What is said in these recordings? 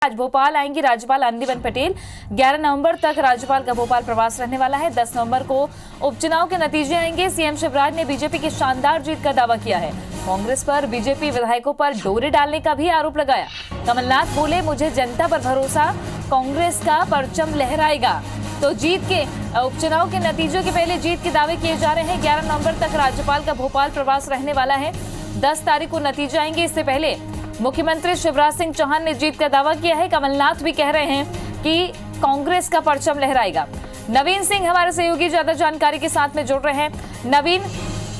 आज भोपाल आएंगी राज्यपाल आनंदीबेन पटेल। 11 नवंबर तक राज्यपाल का भोपाल प्रवास रहने वाला है। 10 नवंबर को उपचुनाव के नतीजे आएंगे। सीएम शिवराज ने बीजेपी की शानदार जीत का दावा किया है। कांग्रेस पर बीजेपी विधायकों पर डोरे डालने का भी आरोप लगाया। कमलनाथ बोले, मुझे जनता पर भरोसा, कांग्रेस का परचम लहराएगा। तो जीत के उपचुनाव के नतीजों के पहले जीत के दावे किए जा रहे हैं। 11 नवंबर तक राज्यपाल का भोपाल प्रवास रहने वाला है। 10 तारीख को नतीजे आएंगे। इससे पहले मुख्यमंत्री शिवराज सिंह चौहान ने जीत का दावा किया है। कमलनाथ भी कह रहे हैं कि कांग्रेस का परचम लहराएगा। नवीन सिंह हमारे सहयोगी ज्यादा जानकारी के साथ में जुड़ रहे हैं। नवीन,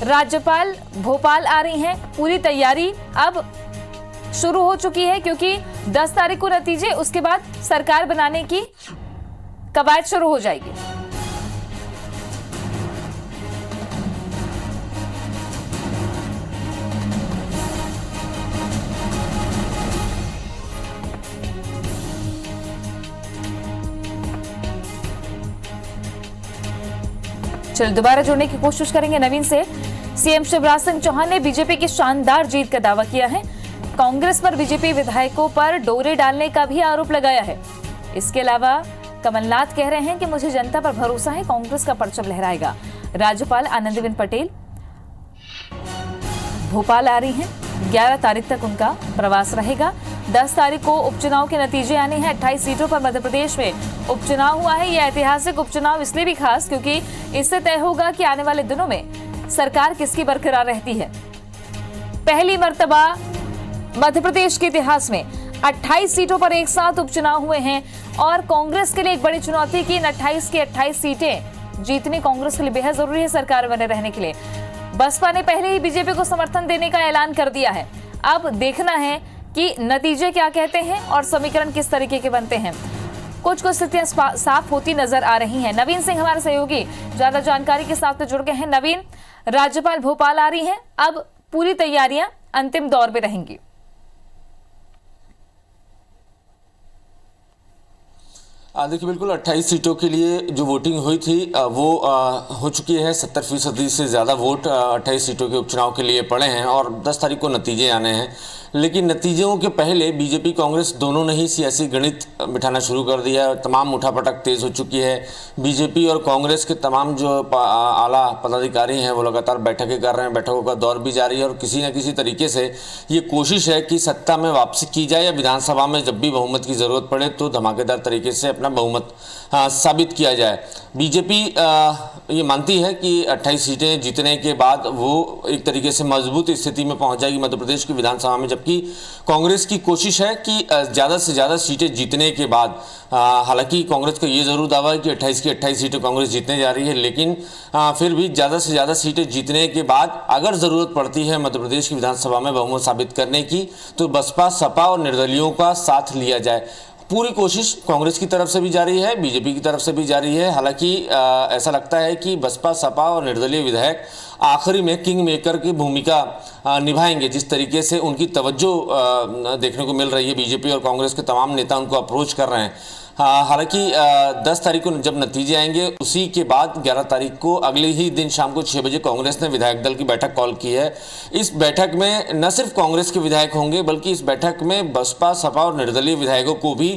राज्यपाल भोपाल आ रही हैं, पूरी तैयारी अब शुरू हो चुकी है क्योंकि 10 तारीख को नतीजे, उसके बाद सरकार बनाने की कवायद शुरू हो जाएगी। चलो दोबारा जुड़ने की कोशिश करेंगे नवीन से। सीएम शिवराज सिंह चौहान ने बीजेपी की शानदार जीत का दावा किया है। कांग्रेस पर बीजेपी विधायकों पर डोरे डालने का भी आरोप लगाया है। इसके अलावा कमलनाथ कह रहे हैं कि मुझे जनता पर भरोसा है, कांग्रेस का परचम लहराएगा। राज्यपाल आनंदीबेन पटेल भोपाल आ रही हैं। 11 तारीख तक उनका प्रवास रहेगा। 10 तारीख को उपचुनाव के नतीजे आने हैं। 28 सीटों पर मध्य प्रदेश में उपचुनाव हुआ है। यह ऐतिहासिक उपचुनाव इसलिए भी खास क्योंकि इससे तय होगा कि आने वाले दिनों में सरकार किसकी बरकरार रहती है। पहली मर्तबा मध्य प्रदेश के इतिहास में 28 सीटों पर एक साथ उपचुनाव हुए हैं और कांग्रेस के लिए एक बड़ी चुनौती की इन 28 की 28 सीटें जीतनी कांग्रेस के लिए बेहद जरूरी है सरकार बने रहने के लिए। बसपा ने पहले ही बीजेपी को समर्थन देने का ऐलान कर दिया है। अब देखना है कि नतीजे क्या कहते हैं और समीकरण किस तरीके के बनते हैं। कुछ स्थितियां साफ होती नजर आ रही हैं। नवीन सिंह हमारे सहयोगी ज्यादा जानकारी के साथ जुड़ गए हैं। नवीन, राज्यपाल भोपाल आ रही हैं, अब पूरी तैयारियां अंतिम दौर में रहेंगी। देखिए, बिल्कुल 28 सीटों के लिए जो वोटिंग हुई थी वो हो चुकी है। 70% से ज़्यादा वोट 28 सीटों के उपचुनाव के लिए पड़े हैं और 10 तारीख को नतीजे आने हैं। लेकिन नतीजों के पहले बीजेपी कांग्रेस दोनों ने ही सियासी गणित बिठाना शुरू कर दिया है। तमाम उठापटक तेज़ हो चुकी है। बीजेपी और कांग्रेस के तमाम जो आला पदाधिकारी हैं वो लगातार बैठकें कर रहे हैं। बैठकों का दौर भी जारी है और किसी न किसी तरीके से ये कोशिश है कि सत्ता में वापसी की जाए या विधानसभा में जब भी बहुमत की ज़रूरत पड़े तो धमाकेदार तरीके से अपना बहुमत साबित किया जाए। बीजेपी ये मानती है कि 28 सीटें जीतने के बाद वो एक तरीके से मजबूत स्थिति में पहुंच जाएगी मध्य प्रदेश की विधानसभा में, जबकि कांग्रेस की कोशिश है कि ज़्यादा से ज़्यादा सीटें जीतने के बाद, हालांकि कांग्रेस का ये ज़रूर दावा है कि 28 की 28 सीटें कांग्रेस जीतने जा रही है, लेकिन फिर भी ज़्यादा से ज़्यादा सीटें जीतने के बाद अगर ज़रूरत पड़ती है मध्य प्रदेश की विधानसभा में बहुमत साबित करने की तो बसपा, सपा और निर्दलियों का साथ लिया जाए। पूरी कोशिश कांग्रेस की तरफ से भी जारी है, बीजेपी की तरफ से भी जारी है। हालांकि ऐसा लगता है कि बसपा, सपा और निर्दलीय विधायक आखिरी में किंग मेकर की भूमिका निभाएंगे। जिस तरीके से उनकी तवज्जो देखने को मिल रही है, बीजेपी और कांग्रेस के तमाम नेता उनको अप्रोच कर रहे हैं। हालांकि 10 तारीख को जब नतीजे आएंगे उसी के बाद 11 तारीख को अगले ही दिन शाम को 6 बजे कांग्रेस ने विधायक दल की बैठक कॉल की है। इस बैठक में न सिर्फ कांग्रेस के विधायक होंगे बल्कि इस बैठक में बसपा, सपा और निर्दलीय विधायकों को भी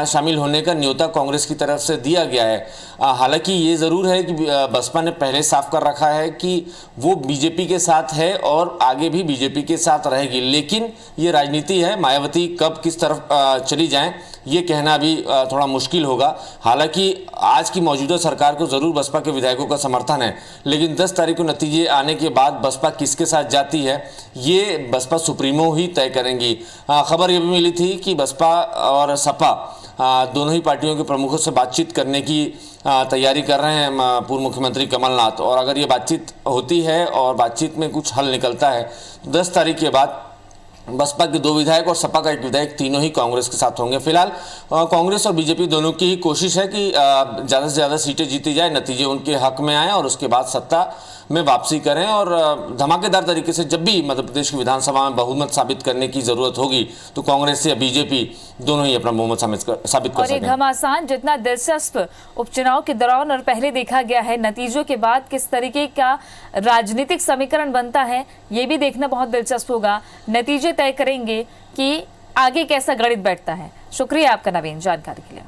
शामिल होने का न्योता कांग्रेस की तरफ से दिया गया है। हालांकि ये ज़रूर है कि बसपा ने पहले साफ कर रखा है कि वो बीजेपी के साथ है और आगे भी बीजेपी के साथ रहेगी, लेकिन ये राजनीति है। मायावती कब किस तरफ चली जाएं ये कहना भी थोड़ा मुश्किल होगा। हालांकि आज की मौजूदा सरकार को ज़रूर बसपा के विधायकों का समर्थन है, लेकिन 10 तारीख को नतीजे आने के बाद बसपा किसके साथ जाती है ये बसपा सुप्रीमो ही तय करेंगी। खबर ये भी मिली थी कि बसपा और सपा दोनों ही पार्टियों के प्रमुखों से बातचीत करने की तैयारी कर रहे हैं पूर्व मुख्यमंत्री कमलनाथ, और अगर ये बातचीत होती है और बातचीत में कुछ हल निकलता है तो 10 तारीख के बाद बसपा के 2 विधायक और सपा का 1 विधायक तीनों ही कांग्रेस के साथ होंगे। फिलहाल कांग्रेस और बीजेपी दोनों की ही कोशिश है कि ज़्यादा से ज़्यादा सीटें जीती जाए, नतीजे उनके हक में आए और उसके बाद सत्ता में वापसी करें और धमाकेदार तरीके से जब भी मध्य प्रदेश की विधानसभा में बहुमत साबित करने की जरूरत होगी तो कांग्रेस या बीजेपी दोनों ही अपना बहुमत साबित कर सकें। घमासान जितना दिलचस्प उपचुनाव के दौरान और पहले देखा गया है, नतीजों के बाद किस तरीके का राजनीतिक समीकरण बनता है ये भी देखना बहुत दिलचस्प होगा। नतीजे तय करेंगे कि आगे कैसा गणित बैठता है। शुक्रिया आपका नवीन जानकारी के लिए।